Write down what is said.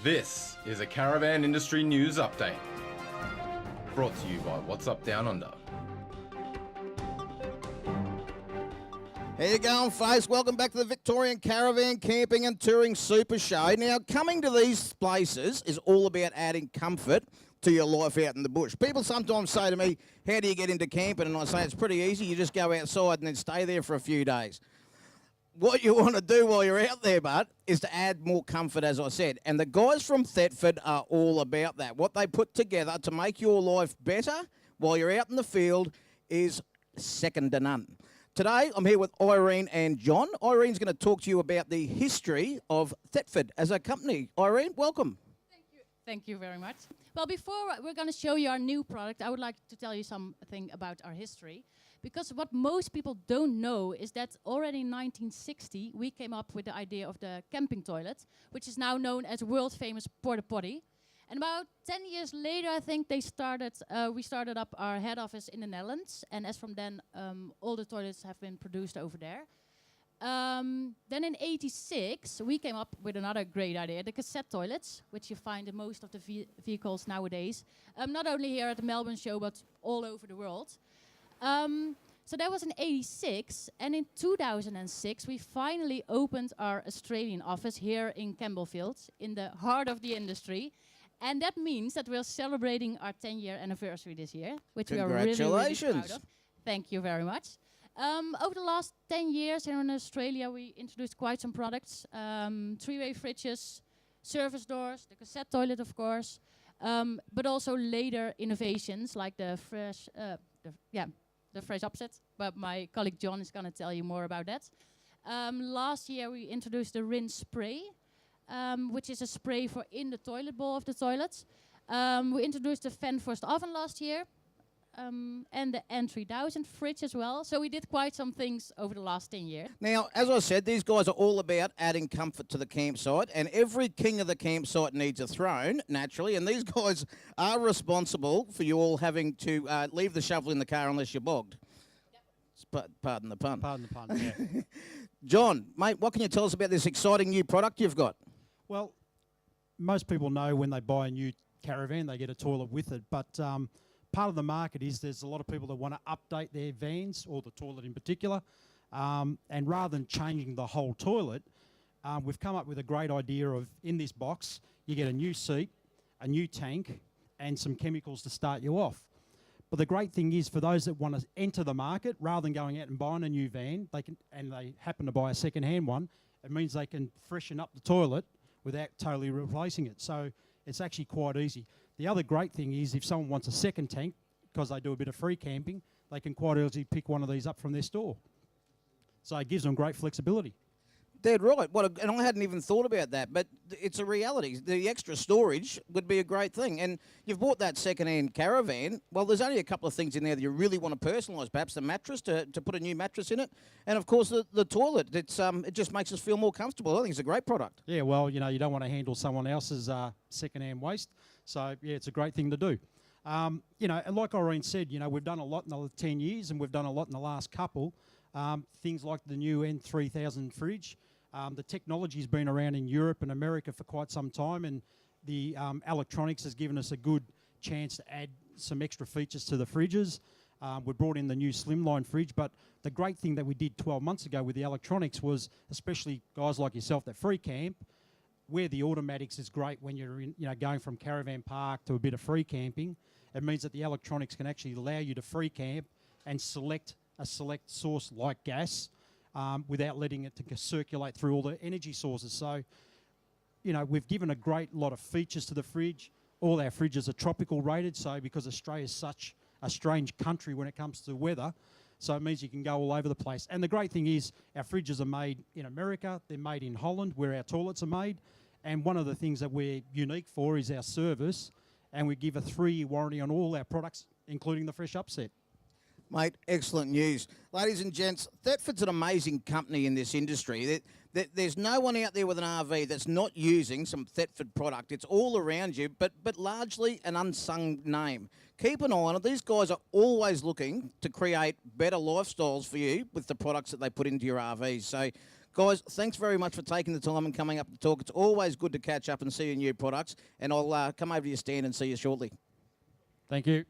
This is a Caravan Industry News Update, brought to you by Whats Up Downunder. How you going, folks? Welcome back to the Victorian Caravan Camping and Touring Supershow. Now, coming to these places is all about adding comfort to your life out in the bush. People sometimes say to me, how do you get into camping? And I say, it's pretty easy. You just go outside and then stay there for a few days. What you want to do while you're out there, bud, is to add more comfort, as I said. And the guys from Thetford are all about that. What they put together to make your life better while you're out in the field is second to none. Today, I'm here with Irene and John. Irene's going to talk to you about the history of Thetford as a company. Irene, welcome. Thank you. Thank you very much. Well, before we're going to show you our new product, I would like to tell you something about our history. Because what most people don't know is that already in 1960, we came up with the idea of the camping toilet, which is now known as world famous porta potty. And about 10 years later, I think we started up our head office in the Netherlands. And as from then, all the toilets have been produced over there. Then in '86, we came up with another great idea, the cassette toilets, which you find in most of the vehicles nowadays. Not only here at the Melbourne show, but all over the world. So that was in '86, and in 2006 we finally opened our Australian office here in Campbellfield, in the heart of the industry. And that means that we're celebrating our 10-year anniversary this year, which we are really, really proud of. Thank you very much. Over the last 10 years here in Australia, we introduced quite some products. Three-way fridges, service doors, the cassette toilet, of course, but also later innovations like the fresh upset. But my colleague John is going to tell you more about that. Last year, we introduced the rinse spray, which is a spray for in the toilet bowl of the toilets. We introduced the fan first oven last year. And the N3000 fridge as well. So we did quite some things over the last 10 years. Now, as I said, these guys are all about adding comfort to the campsite, and every king of the campsite needs a throne, naturally, and these guys are responsible for you all having to leave the shovel in the car unless you're bogged. Yep. Pardon the pun. Pardon the pun, yeah. John, mate, what can you tell us about this exciting new product you've got? Well, most people know when they buy a new caravan, they get a toilet with it, but part of the market is there's a lot of people that want to update their vans, or the toilet in particular, and rather than changing the whole toilet, we've come up with a great idea of, in this box, you get a new seat, a new tank, and some chemicals to start you off. But the great thing is, for those that want to enter the market, rather than going out and buying a new van, they happen to buy a second-hand one, it means they can freshen up the toilet without totally replacing it. So it's actually quite easy. The other great thing is, if someone wants a second tank, because they do a bit of free camping, they can quite easily pick one of these up from their store. So it gives them great flexibility. Dead right. And I hadn't even thought about that, but it's a reality. The extra storage would be a great thing. And you've bought that second-hand caravan. Well, there's only a couple of things in there that you really want to personalise. Perhaps the mattress, to put a new mattress in it. And, of course, the toilet. It just makes us feel more comfortable. I think it's a great product. Yeah, well, you don't want to handle someone else's second-hand waste. So, yeah, it's a great thing to do. And like Irene said, we've done a lot in the 10 years, and we've done a lot in the last couple. Things like the new N3000 fridge. The technology's been around in Europe and America for quite some time, and the electronics has given us a good chance to add some extra features to the fridges. We brought in the new slimline fridge, but the great thing that we did 12 months ago with the electronics was, especially guys like yourself that free camp, where the automatics is great when you're going from caravan park to a bit of free camping. It means that the electronics can actually allow you to free camp and select a source like gas, without letting it to circulate through all the energy sources. So, we've given a great lot of features to the fridge. All our fridges are tropical rated, so because Australia is such a strange country when it comes to weather, so it means you can go all over the place. And the great thing is, our fridges are made in America, they're made in Holland, where our toilets are made. And one of the things that we're unique for is our service, and we give a 3-year warranty on all our products, including the fresh upset. Mate, excellent news. Ladies and gents, Thetford's an amazing company in this industry. There's no one out there with an RV that's not using some Thetford product. It's all around you, but largely an unsung name. Keep an eye on it. These guys are always looking to create better lifestyles for you with the products that they put into your RVs. So Guys, thanks very much for taking the time and coming up to talk. It's always good to catch up and see your new products, and I'll come over to your stand and see you shortly. Thank you.